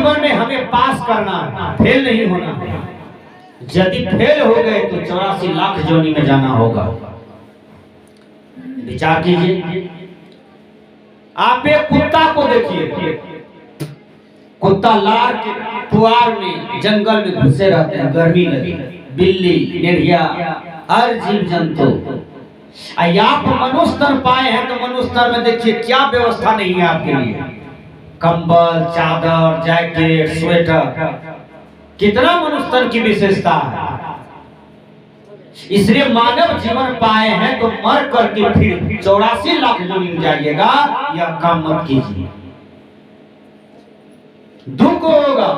जीवन में हमें पास करना है, फेल नहीं होना है। यदि फेल हो गए तो 84 लाख जोनी में जाना होगा। विचार कीजिए। आप एक कुत्ता को देखिए, कुत्ता लार के पुआर में जंगल में घुसे रहते हैं, गर्मी लगी, बिल्ली, नेड़िया, हर जीव जंतु। आप मनुष्य तन पाए हैं तो मनुष्य तन में देखिए क्या व्यवस्था नहीं है आपके लिए। कंबल, चादर, जैकेट, स्वेटर, कितना मनुष्य तन की विशेषता है। इसलिए मानव जीवन पाए हैं तो मर करके फिर 84 लाख जोनी में जाइएगा, यह काम मत कीजिए। दुख होगा।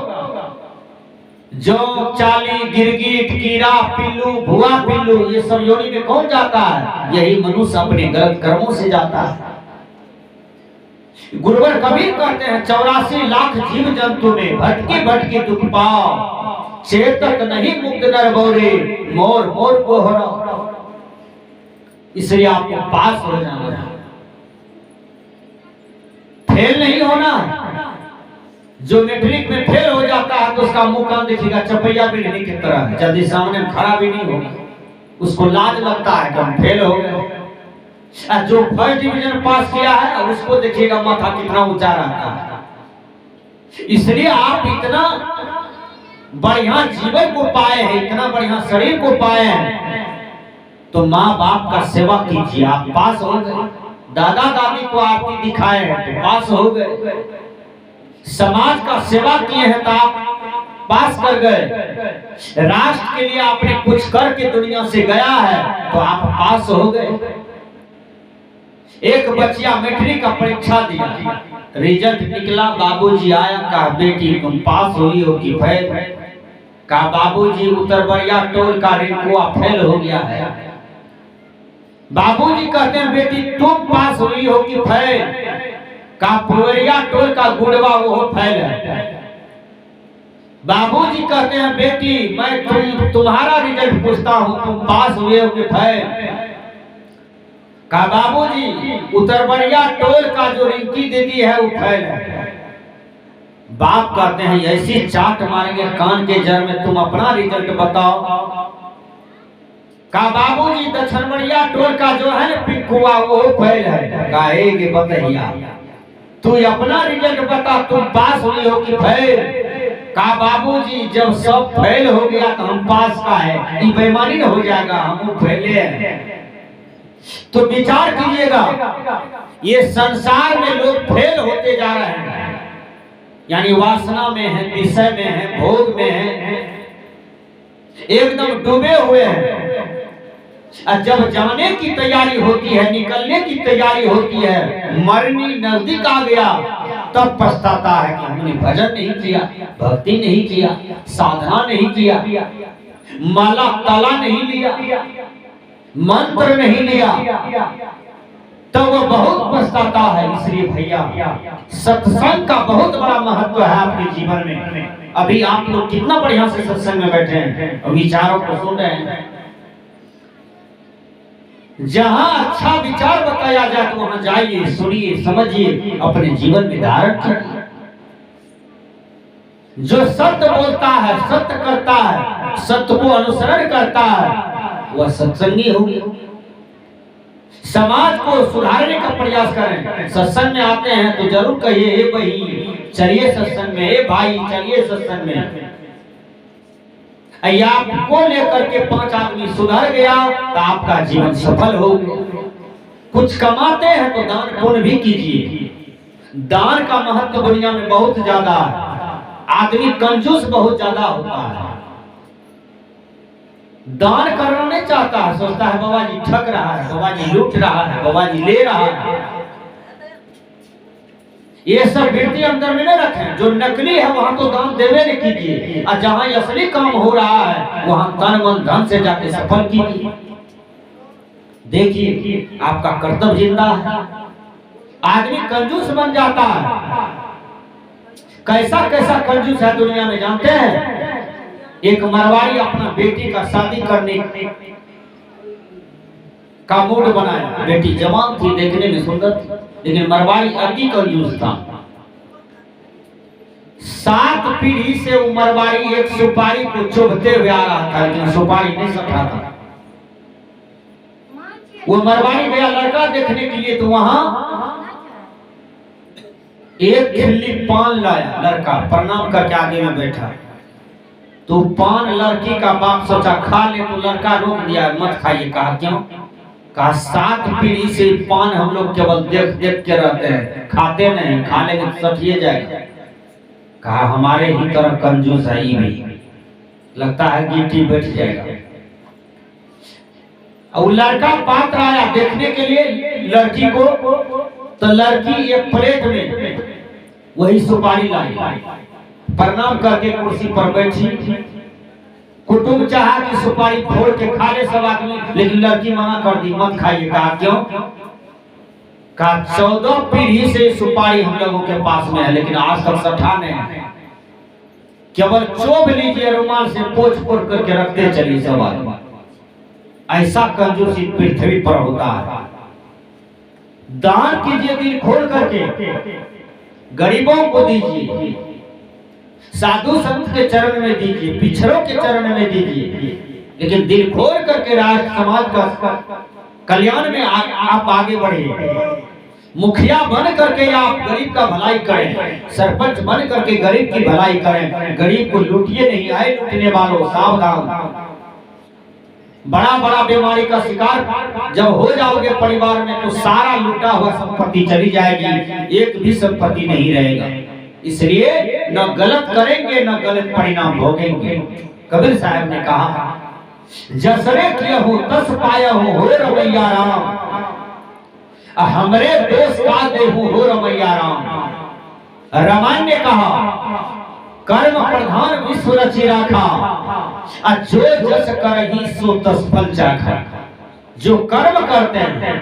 जो चाली, गिरगिट, कीड़ा, पिल्लू, भुआ पिल्लू, ये सब योनि में कौन जाता है? यही मनुष्य अपने गलत कर्मों से जाता है। गुरुवर कबीर कहते हैं 84 लाख जीव जंतु में भटके भटके दुख पाओ, चेतक नहीं मुक्त नर बोरे, मोर मोर को हरा। इसलिए आपको पास हो जाना है, फेल नहीं होना। जो मैट्रिक में फेल हो जाता है तो उसका मुंह कान देखिएगा चपैया बिल्ली की तरह है, जल्दी सामने में खड़ा भी नहीं होगा, उसको लाज लगता है कि हम फेल हो गए। जो फर्स्ट डिवीजन पास किया है उसको देखिएगा माथा कितना ऊंचा रहता है। इसलिए आप इतना बढ़िया जीवन को पाए हैं, इतना बढ़िया शरीर को पाए हैं, तो माँ बाप का सेवा कीजिए। आप पास हो गए, दादा दादी को आरती दिखाए हैं तो पास हो गए, समाज का सेवा किए हैं तो आप पास कर गए, राष्ट्र के लिए आपने कुछ करके दुनिया से गया है तो आप पास हो गए। एक बच्चिया मैट्रिक का परीक्षा दिया, रिजल्ट निकला, बाबूजी आया, कहा बेटी तुम पास हुई हो कि फेल? कहा बाबूजी उतरबरिया टोल का रिंकुआ फेल हो गया है। बाबूजी कहते हैं बेटी तुम पास हुई हो कि फेल? कहा पुवरिया टोल का गुड़वा वो फेल है। बाबूजी कहते हैं बेटी मैं तुम्हारा रिजल्ट पूछता हूँ, तुम पास हुए हो कि फेल? कहा बाबूजी उतरबरिया टोल का जो रिंकी दीदी है वो फेल है। बाप कहते हैं ऐसी चाट मारेंगे कान के जड़ में, तुम अपना रिजल्ट बताओ। कहा बाबूजी दक्षिणबरिया टोल का जो है ना पिंकुआ वो फेल है। कहा एक बतैया तू अपना रिजल्ट बता, तुम पास हुई हो कि फेल? कहा बाबूजी जब सब फेल हो गया तो हम पास का है, ये बेईमानी हो जाएगा, हम फेले हैं। तो विचार कीजिएगा, ये संसार में लोग फेल होते जा रहे हैं, यानी वासना में है, विषय में है, भोग में है, एकदम डूबे हुए हैं। जब जाने की तैयारी होती है, निकलने की तैयारी होती है, मरनी नजदीक आ गया, तब पछताता है कि हमने भजन नहीं किया, भक्ति नहीं किया, साधना नहीं किया, माला ताला नहीं लिया, मंत्र नहीं लिया, तो वो बहुत पछताता है। इसलिए भैया सत्संग का बहुत बड़ा महत्व है आपके जीवन में। अभी आप लोग कितना बढ़िया से सत्संग में बैठे हैं और विचारों को सुन रहे हैं। जहां अच्छा विचार बताया जाए तो वहां जाइए, सुनिए, समझिए, अपने जीवन में धारण करिए। जो सत्य बोलता है, सत्य करता है, सत्य को अनुसरण करता है, वह सत्संगी होगी। समाज को सुधारने का प्रयास करें। सत्संग में आते हैं तो जरूर कहिए हे बहन चलिए सत्संग में, हे भाई चलिए सत्संग में। आपको लेकर के 5 आदमी सुधर गया तो आपका जीवन सफल हो गया। कुछ कमाते हैं तो दान पुण्य भी कीजिए। दान का महत्व दुनिया में बहुत ज्यादा है। आदमी कंजूस बहुत ज्यादा होता है, दान करना नहीं चाहता है, सोचता है बाबा जी ठग रहा है, बाबा जी लूट रहा है, बाबा जी ले रहा है। ये सब वृत्ति अंदर में नहीं रखें। जो नकली है वहां तो दान देवे नहीं कीजिए, और जहां असली काम हो रहा है वहां तन मन धन से जाके सफल कीजिए। देखिए आपका कर्तव्य जिंदा है। आदमी कंजूस बन जाता है। कैसा कैसा कंजूस है दुनिया में जानते हैं? एक मरवाड़ी अपना बेटी का शादी करने का मूड बनाया। बेटी जवान थी, देखने में सुंदर थी, लेकिन मरवाड़ी अति कंजूस था। 7 पीढ़ी से वो मरवाड़ी एक सुपारी को चुभते हुए आ रहा था, लेकिन सुपारी नहीं सटा था। वो मरवाड़ी गया लड़का देखने के लिए, तो वहां एक खिल्ली पान लाया। लड़का प्रणाम करके आगे में बैठा, तो पान लड़की का बाप सोचा खा ले, तो लड़का रोक दिया, मत खाइए। कहा क्यों? कहा 7 पीढ़ी से पान हम लोग केवल देख देख के रहते हैं, खाते नहीं, खा लेंगे तो सठिए जाएगा। कहा हमारे ही तरह कंजूस है, ये भी लगता है गिट्टी बैठ जाएगा। और लड़का पात्र आया देखने के लिए लड़की को, तो लड़की एक प्लेट में वही सुपारी लाई, प्रणाम करके कुर्सी पर बैठी। कुटुंब चाहा कि सुपारी फोड़ के खा ले सब आदमी, लेकिन लड़की मना कर दी, मत खाइए। कहा क्यों? कहा 14 पीढ़ी से सुपारी हम लोगों के पास में है, लेकिन आज तक सठा नहीं है। केवल चोभ लीजिए, रुमाल से पोंछ पोंछ करके रखते चलिए सब आदमी। ऐसा कंजूसी पृथ्वी पर होता है। दान कीजिए दिल खोल करके, गरीबों को दीजिए, साधु संत के चरण में दीजिए, पिछड़ों के चरण में दीजिए, लेकिन दिल खोल करके राष्ट्र समाज का कल्याण में आप आगे बढ़िए। मुखिया बन करके आप गरीब का भलाई करें, सरपंच बन करके गरीब की भलाई करें। गरीब को लूटिए नहीं, आए लूटने वालों सावधान। बड़ा बड़ा बीमारी का शिकार जब हो जाओगे परिवार में, तो सारा लूटा हुआ संपत्ति चली जाएगी, एक भी संपत्ति नहीं रहेगा। इसलिए न गलत करेंगे न गलत परिणाम भोगेंगे। कबीर साहब ने कहा जसरे किया हो तस पाया हो रमैया राम, हमरे दोष का देहु हो रमैया राम। रामायण ने कहा कर्म प्रधान विश्व रचि राखा, जो जस करहि सो तस फल चाखा। जो कर्म करते हैं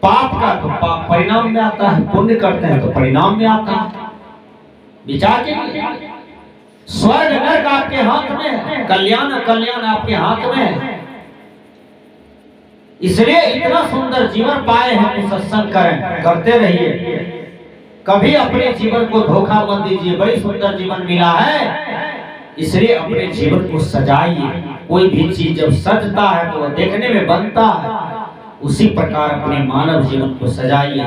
पाप का तो पाप परिणाम में आता है, पुण्य करते हैं तो परिणाम में आता है। विचार कीजिए, स्वर्ग नरक आपके हाथ में है, कल्याण कल्याण आपके हाथ में है। इसलिए इतना सुंदर जीवन पाए हैं तो सत्संग करें, करते रहिए। कभी अपने जीवन को धोखा मत दीजिए, बड़ी सुंदर जीवन मिला है, इसलिए अपने जीवन को सजाइए। कोई भी चीज जब सजता है तो वह देखने में बनता है, उसी प्रकार अपने मानव जीवन को सजाइए।